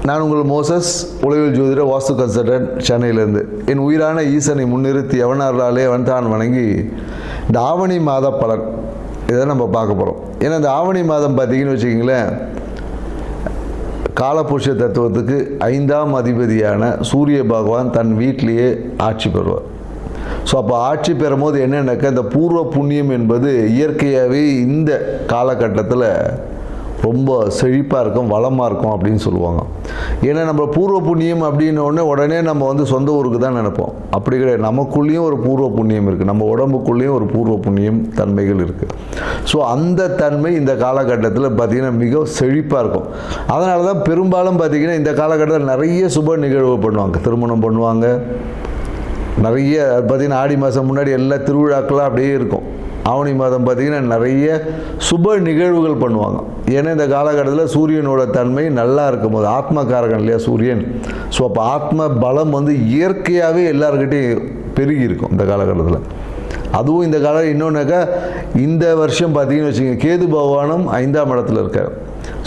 நான் உங்கள் மோசஸ் உலகில் ஜோதிட வாஸ்து கன்சல்டன்ட் சென்னையிலேருந்து. என் உயிரான ஈசனை முன்னிறுத்தி எவனாராலே தான் வணங்கி இந்த ஆவணி மாத பலன் இதை நம்ம பார்க்க போகிறோம். ஏன்னா இந்த ஆவணி மாதம் பார்த்தீங்கன்னு வச்சுக்கிங்களேன், காலபுருஷ தத்துவத்துக்கு 5ஆம் அதிபதியான சூரிய பகவான் தன் வீட்டிலேயே ஆட்சி பெறுவார். ஸோ அப்போ ஆட்சி பெறும்போது என்னென்னாக்கா, இந்த பூர்வ புண்ணியம் என்பது இயற்கையாகவே இந்த காலகட்டத்தில் ரொம்ப செழிப்பாக இருக்கும், வளமாக இருக்கும் அப்படின்னு சொல்லுவாங்க. ஏன்னா நம்ம பூர்வ புண்ணியம் அப்படின்ன உடனே நம்ம சொந்த ஊருக்கு தான் நினைப்போம். அப்படி கிடையாது. நமக்குள்ளேயும் ஒரு பூர்வ புண்ணியம் இருக்குது, நம்ம உடம்புக்குள்ளேயும் ஒரு பூர்வ புண்ணியம் தன்மைகள் இருக்குது. ஸோ அந்த தன்மை இந்த காலகட்டத்தில் பார்த்திங்கன்னா மிக செழிப்பாக இருக்கும். அதனால தான் பெரும்பாலும் பார்த்திங்கன்னா இந்த காலகட்டத்தில் நிறைய சுப நிகழ்வு பண்ணுவாங்க. திருமணம் பண்ணுவாங்க, நிறைய பார்த்திங்கன்னா ஆடி மாதம் முன்னாடி எல்லா திருவிழாக்களாக அப்படியே இருக்கும். ஆவணி மாதம் பார்த்திங்கன்னா நிறைய சுப நிகழ்வுகள் பண்ணுவாங்க. ஏன்னா இந்த காலகட்டத்தில் சூரியனோட தன்மை நல்லா இருக்கும்போது, ஆத்மகாரகன் இல்லையா சூரியன். ஸோ அப்போ ஆத்ம பலம் இயற்கையாகவே எல்லாருக்கிட்டையும் பெருகி இருக்கும் இந்த காலகட்டத்தில். அதுவும் இந்த காலம் இன்னொன்றாக்கா, இந்த வருஷம் பார்த்திங்கன்னு வச்சுக்கோங்க, கேது பகவானும் 5ஆம் இடத்துல இருக்கார்.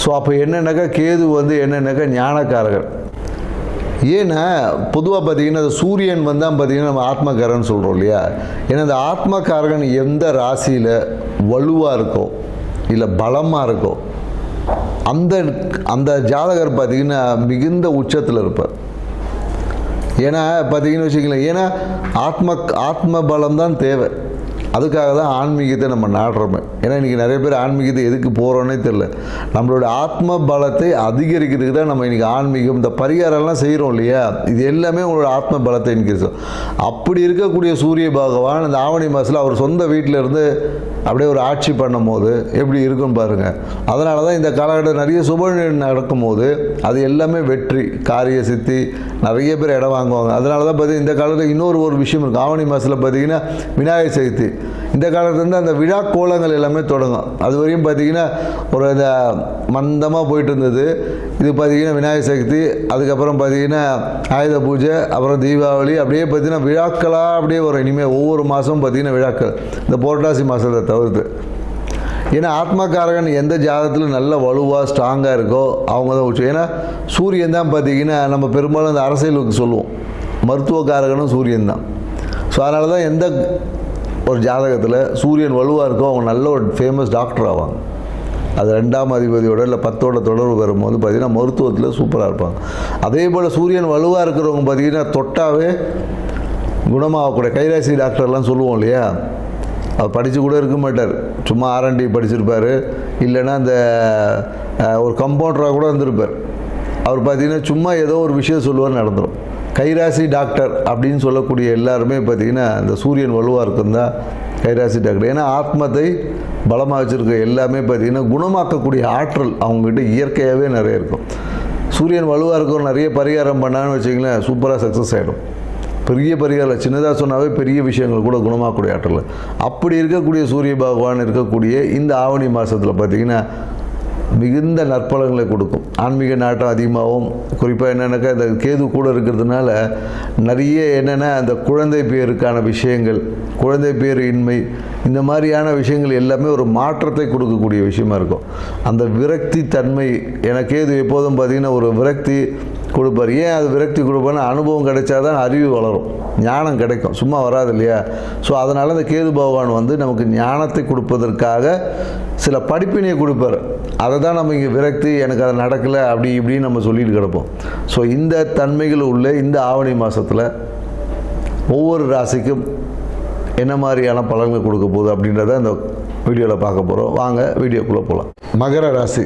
ஸோ அப்போ என்னென்னாக்கா, கேது என்னென்னாக்கா ஞானக்காரகன். ஏன்னா பொதுவாக பார்த்திங்கன்னா சூரியன் தான் பார்த்திங்கன்னா நம்ம ஆத்மகாரகன் சொல்கிறோம் இல்லையா. ஏன்னா இந்த ஆத்மகாரகன் எந்த ராசியில் வலுவாக இருக்கோ இல்லை பலமாக இருக்கோ அந்த ஜாதகர் பார்த்திங்கன்னா மிகுந்த உச்சத்தில் இருப்பார். ஏன்னா பார்த்திங்கன்னு வச்சுக்கலாம், ஏன்னா ஆத்ம பலம் தான் தேவை. அதுக்காக தான் ஆன்மீகத்தை நம்ம நாடுறோமே. ஏன்னா இன்றைக்கி நிறைய பேர் ஆன்மீகத்தை எதுக்கு போகிறோன்னே தெரில. நம்மளோட ஆத்ம பலத்தை அதிகரிக்கிறதுக்கு தான் நம்ம இன்றைக்கி ஆன்மீகம், இந்த பரிகாரம்லாம் செய்கிறோம் இல்லையா. இது எல்லாமே உங்களோட ஆத்ம பலத்தை இன்க்ரீஸ். அப்படி இருக்கக்கூடிய சூரிய பகவான் இந்த ஆவணி மாதத்தில் அவர் சொந்த வீட்டில் இருந்து அப்படியே ஒரு ஆட்சி பண்ணும் போது எப்படி இருக்குன்னு பாருங்கள். அதனால தான் இந்த காலகட்டம் நிறைய சுப நடக்கும்போது அது எல்லாமே வெற்றி, காரிய சித்தி, நிறைய பேர் இடம் வாங்குவாங்க. அதனால தான் பார்த்திங்கன்னா இந்த காலத்தில் இன்னொரு விஷயம் இருக்குது. ஆவணி மாதத்தில் பார்த்திங்கன்னா விநாயகர் சதுர்த்தி. இந்த காலத்துலேருந்து அந்த விழா கோலங்கள் எல்லாமே தொடங்கும். அது வரையும் பார்த்திங்கன்னா ஒரு இந்த மந்தமாக போயிட்டு இருந்தது. இது பார்த்திங்கன்னா விநாயகர் சதுர்த்தி, அதுக்கப்புறம் பார்த்திங்கன்னா ஆயுத பூஜை, அப்புறம் தீபாவளி, அப்படியே பார்த்திங்கன்னா விழாக்களாக அப்படியே வரும். இனிமேல் ஒவ்வொரு மாதமும் பார்த்திங்கன்னா விழாக்கள், இந்த புரட்டாசி மாதத்தை தவிர்த்து. ஏன்னா ஆத்மகாரகன் எந்த ஜாதகத்தில் நல்ல வலுவாக ஸ்ட்ராங்காக இருக்கோ அவங்க தான் உச்சம். ஏன்னா சூரியன் தான் பார்த்திங்கன்னா நம்ம பெரும்பாலும் அந்த அரசியலுக்கு சொல்லுவோம், மருத்துவக்காரகனும் சூரியன் தான். ஸோ அதனால தான் எந்த ஒரு ஜாதகத்தில் சூரியன் வலுவாக இருக்கோ அவங்க நல்ல ஒரு ஃபேமஸ் டாக்டர் ஆவாங்க. அது 2ஆம் அதிபதியோட இல்லை 10ஓட தொடர்பு வரும்போது பார்த்திங்கன்னா மருத்துவத்தில் சூப்பராக இருப்பாங்க. அதே போல் சூரியன் வலுவாக இருக்கிறவங்க பார்த்திங்கன்னா தொட்டாவே குணமாகக்கூடிய கைராசி டாக்டர்லாம் சொல்லுவோம் இல்லையா. அவர் படித்து கூட இருக்க மாட்டார், சும்மா R&D படிச்சிருப்பார், இல்லைன்னா அந்த ஒரு கம்பவுண்டராக கூட இருந்திருப்பார். அவர் பார்த்திங்கன்னா சும்மா ஏதோ ஒரு விஷயம் சொல்லுவார், நடந்துடும். கைராசி டாக்டர் அப்படின்னு சொல்லக்கூடிய எல்லாருமே பார்த்திங்கன்னா இந்த சூரியன் வலுவாக இருக்குன்னு தான் கைராசி டாக்டர். ஏன்னா ஆத்மத்தை பலமாக வச்சுருக்க எல்லாமே பார்த்திங்கன்னா குணமாக்கக்கூடிய ஆற்றல் அவங்ககிட்ட இயற்கையாகவே நிறைய இருக்கும். சூரியன் வலுவாக இருக்கும், நிறைய பரிகாரம் பண்ணான்னு வச்சிங்களேன், சூப்பராக சக்ஸஸ் ஆகிடும். பெரிய பரிகாரம் சின்னதாக சொன்னாவே பெரிய விஷயங்கள் கூட குணமாக்கக்கூடிய ஆற்றல். அப்படி இருக்கக்கூடிய சூரிய பகவான் இருக்கக்கூடிய இந்த ஆவணி மாதத்தில் பார்த்திங்கன்னா மிகுந்த நற்பலங்களை கொடுக்கும். ஆன்மீக நாட்டம் அதிகமாகவும், குறிப்பாக என்னென்னாக்கா இந்த கேது கூட இருக்கிறதுனால நிறைய என்னென்னா அந்த குழந்தை பேருக்கான விஷயங்கள், குழந்தை பேர் இன்மை, இந்த மாதிரியான விஷயங்கள் எல்லாமே ஒரு மாற்றத்தை கொடுக்கக்கூடிய விஷயமா இருக்கும். அந்த விரக்தி தன்மை, எனக்கு கேது எப்போதும் பார்த்திங்கன்னா ஒரு விரக்தி கொடுப்பார். ஏன் அது விரக்தி கொடுப்பார்னா, அனுபவம் கிடைச்சா தான் அறிவு வளரும், ஞானம் கிடைக்கும், சும்மா வராது இல்லையா. ஸோ அதனால் இந்த கேது பகவான் நமக்கு ஞானத்தை கொடுப்பதற்காக சில படிப்பினையை கொடுப்பார். அதை தான் நம்ம இங்கே விரக்தி, எனக்கு அது நடக்கலை அப்படி இப்படின்னு நம்ம சொல்லிட்டு கிடப்போம். ஸோ இந்த தன்மைகள் உள்ள இந்த ஆவணி மாதத்தில் ஒவ்வொரு ராசிக்கும் என்ன மாதிரியான பலன்கள் கொடுக்க போகுது அப்படின்றத இந்த வீடியோவில் பார்க்க போகிறோம். வாங்க வீடியோக்குள்ளே போகலாம். மகர ராசி.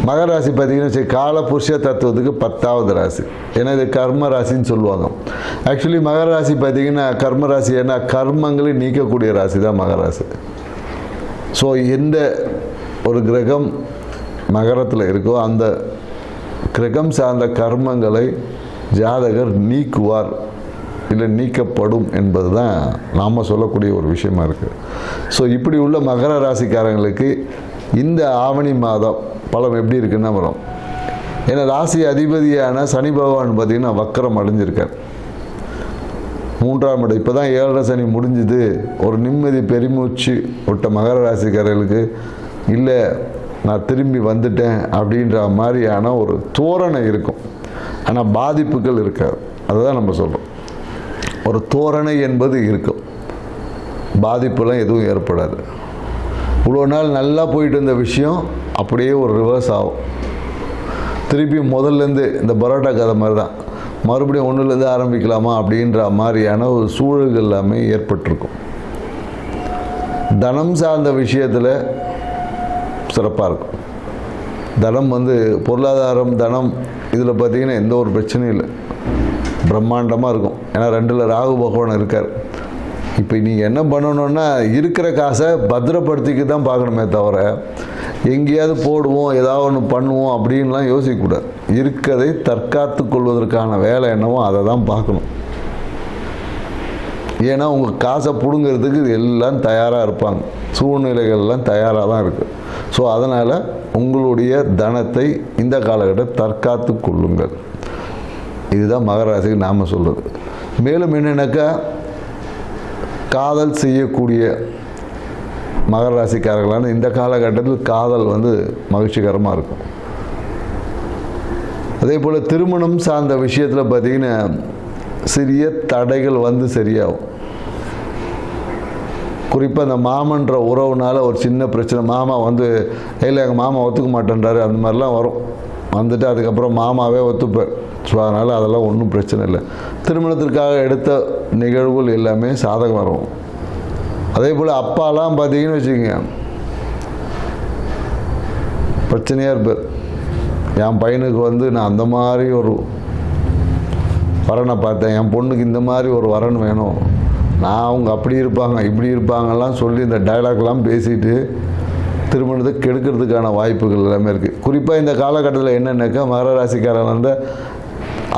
மகர ராசி பார்த்திங்கன்னா காலபுருஷ தத்துவத்துக்கு 10ஆவது ராசி. ஏன்னா இது கர்ம ராசின்னு சொல்லுவாங்க. ஆக்சுவலி மகர ராசி பார்த்திங்கன்னா கர்ம ராசி, ஏன்னா கர்மங்களை நீக்கக்கூடிய ராசி தான் மகர ராசி. ஸோ எந்த ஒரு கிரகம் மகரத்தில் இருக்கோ அந்த கிரகம் சார்ந்த கர்மங்களை ஜாதகர் நீக்குவார், இல்லை நீக்கப்படும் என்பது தான் நாம் சொல்லக்கூடிய ஒரு விஷயமா இருக்குது. ஸோ இப்படி உள்ள மகர ராசிக்காரங்களுக்கு இந்த ஆவணி மாதம் பலம் எப்படி இருக்குன்னா வரும். ஏன்னா ராசி அதிபதியான சனி பகவான் பார்த்திங்கன்னா வக்கரம் அடைஞ்சிருக்கார். 3ஆம் இடம் இப்போ தான் 7.5 சனி முடிஞ்சுது. ஒரு நிம்மதி பெருமூச்சு விட்ட மகர ராசிக்காரர்களுக்கு இல்லை நான் திரும்பி வந்துட்டேன் அப்படின்ற மாதிரியான ஒரு தோரணை இருக்கும். ஆனால் பாதிப்புகள் இருக்காது. அதுதான் நம்ம சொல்கிறோம். ஒரு தோரணை என்பது இருக்கும், பாதிப்புலாம் எதுவும் ஏற்படாது. இவ்வளோ நாள் நல்லா போயிட்டு இருந்த விஷயம் அப்படியே ஒரு ரிவர்ஸ் ஆகும். திருப்பி முதல்லேருந்து இந்த பரோட்டா கதை மாதிரி தான், மறுபடியும் ஒன்றுலேருந்து ஆரம்பிக்கலாமா அப்படின்ற மாதிரியான ஒரு சூழல்கள் எல்லாமே ஏற்பட்டிருக்கும். தனம் சார்ந்த விஷயத்தில் சிறப்பாக இருக்கும். தனம் பொருளாதாரம், தனம் இதில் பார்த்திங்கன்னா எந்த ஒரு பிரச்சனையும் இல்லை, பிரம்மாண்டமாக இருக்கும். ஏன்னா 2ல் ராகு பகவான் இருக்கார். இப்போ நீங்கள் என்ன பண்ணணுன்னா இருக்கிற காசை பத்திரப்படுத்திக்க தான் பார்க்கணுமே தவிர எங்கேயாவது போடுவோம் ஏதாவது ஒன்று பண்ணுவோம் அப்படின்லாம் யோசிக்கக்கூடாது. இருக்கிறதை தற்காத்து கொள்வதற்கான வேலை என்னவோ அதை தான் பார்க்கணும். ஏன்னா உங்கள் காசை பிடுங்கிறதுக்கு எல்லாம் தயாராக இருப்பாங்க, சூழ்நிலைகள்லாம் தயாராக தான் இருக்குது. ஸோ அதனால் உங்களுடைய தனத்தை இந்த காலகட்டம் தற்காத்து கொள்ளுங்கள். இதுதான் மகர ராசிக்கு நாம் சொல்கிறது. மேலும் என்னென்னாக்கா, காதல் செய்யக்கூடிய மகர ராசிக்காரர்களான இந்த காலகட்டத்தில் காதல் மகிழ்ச்சிகரமாக இருக்கும். அதே போல் திருமணம் சார்ந்த விஷயத்தில் பார்த்திங்கன்னா சிறிய தடைகள் சரியாகும். குறிப்பாக அந்த மாமன்ற உறவுனால் ஒரு சின்ன பிரச்சனை, மாமா இல்லை எங்கள் மாமா ஒத்துக்க மாட்டேன்றாரு, அந்த மாதிரிலாம் வரும். வந்துட்டு அதுக்கப்புறம் மாமாவே ஒத்துப்பார். ஸோ அதனால் அதெல்லாம் ஒன்றும் பிரச்சனை இல்லை. திருமணத்திற்காக எடுத்த நிகழ்வுகள் எல்லாமே சாதகம் வரும். அதே போல் அப்பாலாம் பார்த்தீங்கன்னு வச்சுக்கோங்க, பிரச்சனையாக இருப்பார். என் பையனுக்கு நான் அந்த மாதிரி ஒரு வரனை பார்த்தேன், என் பொண்ணுக்கு இந்த மாதிரி ஒரு வரன் வேணும், நான் அவங்க அப்படி இருப்பாங்க இப்படி இருப்பாங்கலாம் சொல்லி இந்த டைலாக்லாம் பேசிட்டு திருமணத்தை கெடுக்கிறதுக்கான வாய்ப்புகள் எல்லாமே இருக்குது. குறிப்பாக இந்த காலகட்டத்தில் என்னென்னாக்கா, மகர ராசிக்காரன்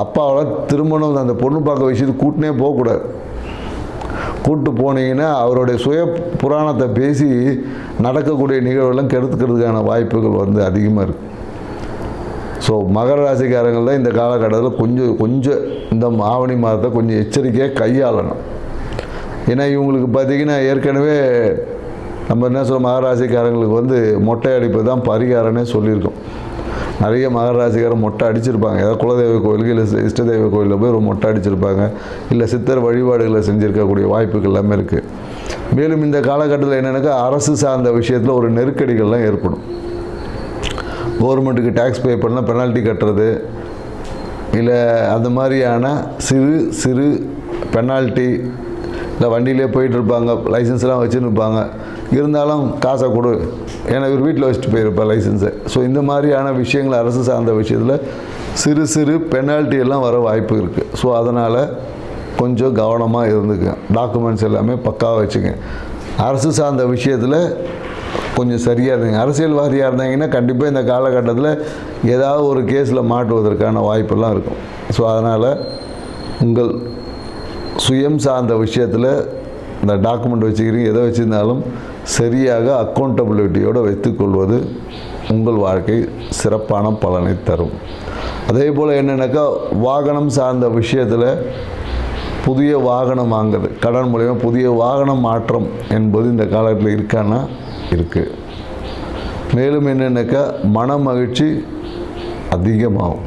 அப்பாவோட திருமணம் அந்த பொண்ணு பார்க்க விஷயத்து கூட்டினே போகக்கூடாது. கூப்பிட்டு போனீங்கன்னா அவருடைய சுய புராணத்தை பேசி நடக்கக்கூடிய நிகழ்வுலாம் கெடுத்துக்கிறதுக்கான வாய்ப்புகள் அதிகமாக இருக்குது. ஸோ மகர ராசிக்காரங்கள் தான் இந்த காலகட்டத்தில் கொஞ்சம் இந்த ஆவணி மாதத்தை கொஞ்சம் எச்சரிக்கையாக கையாளணும். ஏன்னா இவங்களுக்கு பார்த்திங்கன்னா ஏற்கனவே நம்ம என்ன சொல்ல, மகர ராசிக்காரங்களுக்கு மொட்டை அடிப்பு தான் பரிகாரம்னே சொல்லியிருக்கோம். நிறைய மகர ராசிக்காரன் மொட்டை அடிச்சிருப்பாங்க. ஏதாவது குலதெய்வ கோயிலுக்கு இல்லை இஷ்ட தெய்வ கோயிலில் போய் ஒரு மொட்டை அடிச்சிருப்பாங்க, இல்லை சித்தர் வழிபாடுகளை செஞ்சுருக்கக்கூடிய வாய்ப்புகள் எல்லாமே இருக்குது. மேலும் இந்த காலகட்டத்தில் என்னென்னாக்கா, அரசு சார்ந்த விஷயத்தில் ஒரு நெருக்கடிகள்லாம் ஏற்படும். கவர்மெண்ட்டுக்கு டேக்ஸ் பே பண்ணால் பெனால்ட்டி கட்டுறது, இல்லை அந்த மாதிரியான சிறு பெனால்ட்டி, இல்லை வண்டியிலே போயிட்டுருப்பாங்க, லைசன்ஸ்லாம் வச்சுருப்பாங்க, இருந்தாலும் காசை கொடு, ஏன்னா இவர் வீட்டில் வச்சுட்டு போயிருப்பா லைசன்ஸை. ஸோ இந்த மாதிரியான விஷயங்கள் அரசு சார்ந்த விஷயத்தில் சிறு பெனால்ட்டி எல்லாம் வர வாய்ப்பு இருக்குது. ஸோ அதனால் கொஞ்சம் கவனமாக இருந்துங்க. டாக்குமெண்ட்ஸ் எல்லாமே பக்காவாக வச்சுங்க. அரசு சார்ந்த விஷயத்தில் கொஞ்சம் சரியாக இருந்தீங்க. அரசியல்வாதியாக இருந்தீங்கன்னா கண்டிப்பாக இந்த காலகட்டத்தில் ஏதாவது ஒரு கேஸில் மாட்டுவதற்கான வாய்ப்பெல்லாம் இருக்கும். ஸோ அதனால் உங்கள் சுயம் சார்ந்த விஷயத்தில் இந்த டாக்குமெண்ட் வச்சுக்கிறீங்க, எதை வச்சுருந்தாலும் சரியாக அக்கௌண்டபிலிட்டியோடு வைத்துக்கொள்வது உங்கள் வாழ்க்கை சிறப்பான பலனை தரும். அதே போல் என்னென்னாக்கா, வாகனம் சார்ந்த விஷயத்தில் புதிய வாகனம் வாங்குறது, கடன் மூலமா புதிய வாகனம் மாற்றம் என்பது இந்த காலத்தில் இருக்கான்னா இருக்குது. மேலும் என்னென்னாக்கா, மன மகிழ்ச்சி அதிகமாகும்.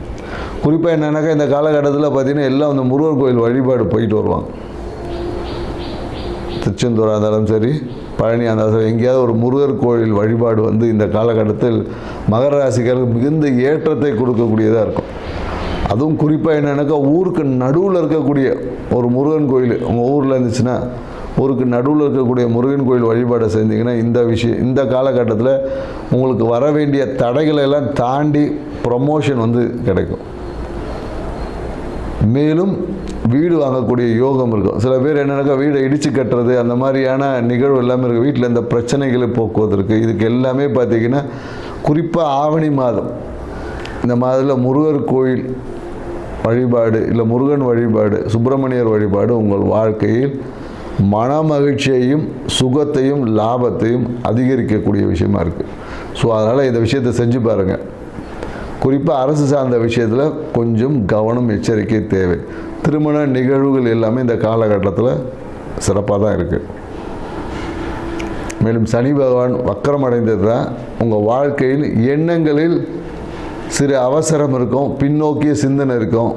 குறிப்பாக என்னென்னாக்கா, இந்த காலகட்டத்தில் பார்த்திங்கன்னா எல்லாம் அந்த முருகர் கோயில் வழிபாடு போயிட்டு வருவாங்க. திருச்செந்தூராக இருந்தாலும் சரி, பழனியாக இருந்தாலும் சரி, எங்கேயாவது ஒரு முருகர் கோயில் வழிபாடு இந்த காலகட்டத்தில் மகர ராசிக்காரருக்கு மிகுந்த ஏற்றத்தை கொடுக்கக்கூடியதாக இருக்கும். அதுவும் குறிப்பாக என்னென்னாக்கா, ஊருக்கு நடுவில் இருக்கக்கூடிய ஒரு முருகன் கோயில் உங்கள் ஊரில் இருந்துச்சுன்னா, ஊருக்கு நடுவில் இருக்கக்கூடிய முருகன் கோயில் வழிபாடை செஞ்சிங்கன்னா இந்த காலகட்டத்தில் உங்களுக்கு வர வேண்டிய தடைகளை எல்லாம் தாண்டி ப்ரமோஷன் கிடைக்கும். மேலும் வீடு வாங்கக்கூடிய யோகம் இருக்கும். சில பேர் என்னென்னாக்கா, வீடை இடித்து கட்டுறது, அந்த மாதிரியான நிகழ்வு எல்லாமே இருக்குது. வீட்டில் இந்த பிரச்சனைகளை போக்குவதற்கு இதுக்கு எல்லாமே பார்த்திங்கன்னா, குறிப்பாக ஆவணி மாதம், இந்த மாதத்தில் முருகர் கோயில் வழிபாடு, இல்லை முருகன் வழிபாடு, சுப்பிரமணியர் வழிபாடு உங்கள் வாழ்க்கையில் மன மகிழ்ச்சியையும் சுகத்தையும் லாபத்தையும் அதிகரிக்கக்கூடிய விஷயமா இருக்குது. ஸோ அதனால் இந்த விஷயத்தை செஞ்சு பாருங்கள். குறிப்பாக அரசு சார்ந்த விஷயத்தில் கொஞ்சம் கவனம், எச்சரிக்கை தேவை. திருமண நிகழ்வுகள் எல்லாமே இந்த காலகட்டத்தில் சிறப்பாக தான் இருக்குது. மேலும் சனி பகவான் வக்கரமடைந்தது தான் உங்கள் வாழ்க்கையில் எண்ணங்களில் சிறு அவசரம் இருக்கும், பின்னோக்கிய சிந்தனை இருக்கும்,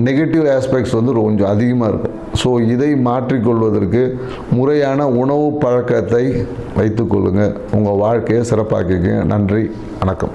நெகட்டிவ் ஆஸ்பெக்ட்ஸ் வந்து கொஞ்சம் அதிகமாக இருக்கும். ஸோ இதை மாற்றிக்கொள்வதற்கு முறையான உணவு பழக்கத்தை வைத்துக்கொள்ளுங்கள். உங்கள் வாழ்க்கையை சிறப்பாக்கிக்கங்க. நன்றி, வணக்கம்.